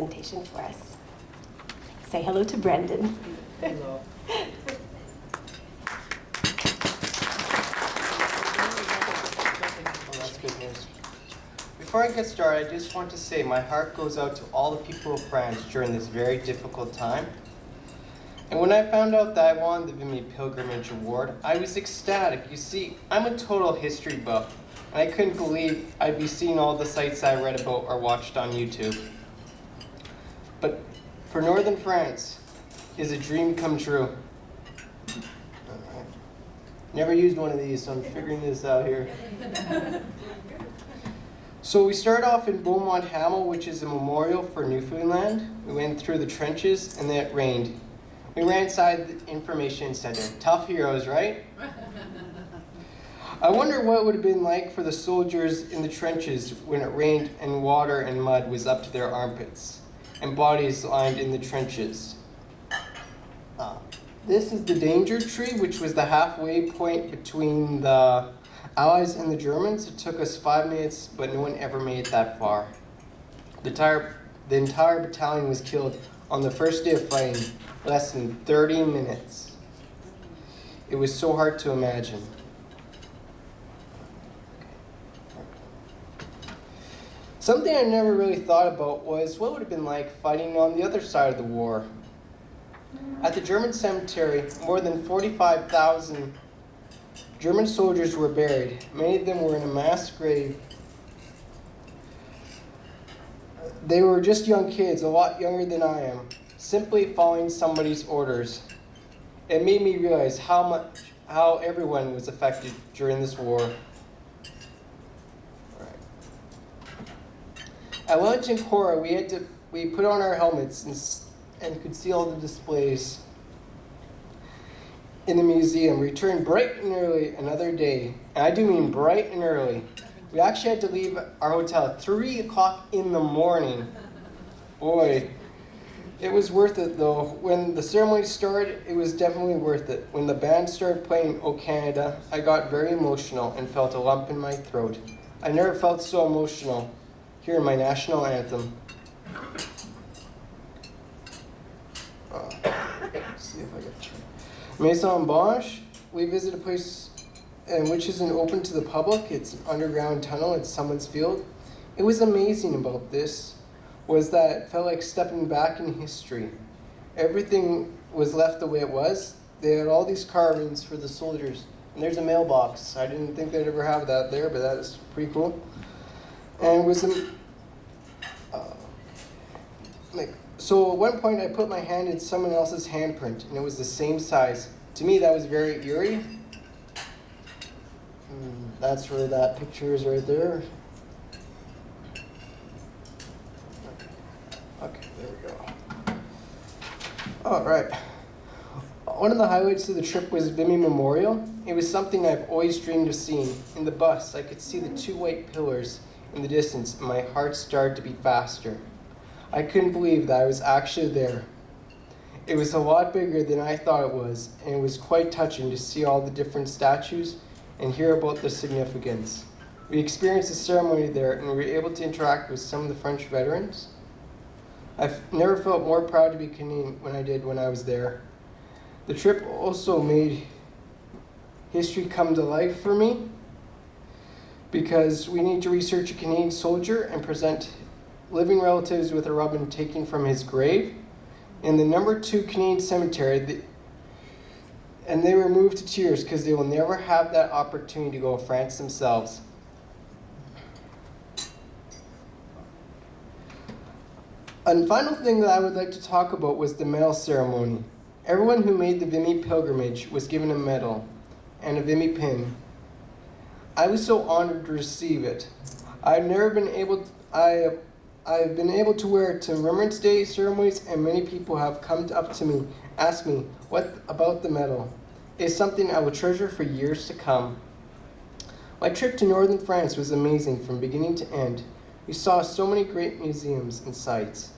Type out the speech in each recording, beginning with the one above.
presentation for us. Say hello to Brendan. Hello. Well, that's good news. Before I get started, I just want to say my heart goes out to all the people of France during this very difficult time. And when I found out that I won the Vimy Pilgrimage Award, I was ecstatic. You see, I'm a total history buff, and I couldn't believe I'd be seeing all the sites I read about or watched on YouTube. But for Northern France, is a dream come true. Alright. Never used one of these, so I'm figuring this out here. So we start off in Beaumont Hamel, which is a memorial for Newfoundland. We went through the trenches and then it rained. We ran inside the information center. Tough heroes, right? I wonder what it would have been like for the soldiers in the trenches when it rained and water and mud was up to their armpits and bodies lined in the trenches. This is the danger tree, which was the halfway point between the Allies and the Germans. It took us 5 minutes, but no one ever made it that far. The entire battalion was killed on the first day of fighting, less than 30 minutes. It was so hard to imagine. Something I never really thought about was what would have been like fighting on the other side of the war. At the German cemetery, more than 45,000 German soldiers were buried. Many of them were in a mass grave. They were just young kids, a lot younger than I am, simply following somebody's orders. It made me realize how everyone was affected during this war. At Wellington Corps, we put on our helmets and could see all the displays in the museum. We returned bright and early another day, and I do mean bright and early. We actually had to leave our hotel at 3 o'clock in the morning. Boy, it was worth it though. When the ceremony started, it was definitely worth it. When the band started playing "O Canada," I got very emotional and felt a lump in my throat. I never felt so emotional. Here in my national anthem. Let's see if I get it. Maison Blanche, we visit a place which isn't open to the public. It's an underground tunnel at Someone's Field. It was amazing about this was that it felt like stepping back in history. Everything was left the way it was. They had all these carvings for the soldiers. And there's a mailbox. I didn't think they'd ever have that there, but that is pretty cool. And it was so at one point I put my hand in someone else's handprint, and it was the same size. To me, that was very eerie. That's where that picture is right there. Okay, there we go. All right. One of the highlights of the trip was Vimy Memorial. It was something I've always dreamed of seeing. In the bus, I could see the 2 white pillars in the distance, and my heart started to beat faster. I couldn't believe that I was actually there. It was a lot bigger than I thought it was, and it was quite touching to see all the different statues and hear about the significance. We experienced the ceremony there, and we were able to interact with some of the French veterans. I've never felt more proud to be Canadian when I was there. The trip also made history come to life for me, because we need to research a Canadian soldier and present living relatives with a ribbon taken from his grave in the number 2 Canadian cemetery, and they were moved to tears because they will never have that opportunity to go to France themselves. A final thing that I would like to talk about was the medal ceremony. Everyone who made the Vimy pilgrimage was given a medal and a Vimy pin. I was so honored to receive it. I've been able to wear it to Remembrance Day ceremonies, and many people have come up to me, asked me, what about the medal? It's something I will treasure for years to come. My trip to Northern France was amazing from beginning to end. We saw so many great museums and sites.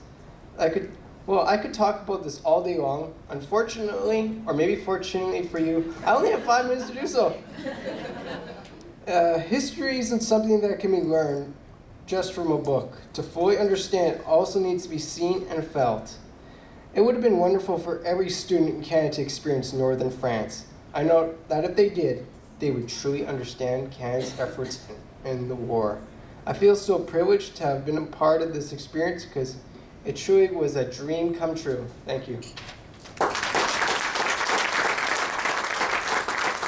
I could talk about this all day long. Unfortunately, or maybe fortunately for you, I only have 5 minutes to do so. History isn't something that can be learned. just from a book. To fully understand also needs to be seen and felt. It would have been wonderful for every student in Canada to experience northern France. I know that if they did, they would truly understand Canada's efforts in the war. I feel so privileged to have been a part of this experience because it truly was a dream come true. Thank you.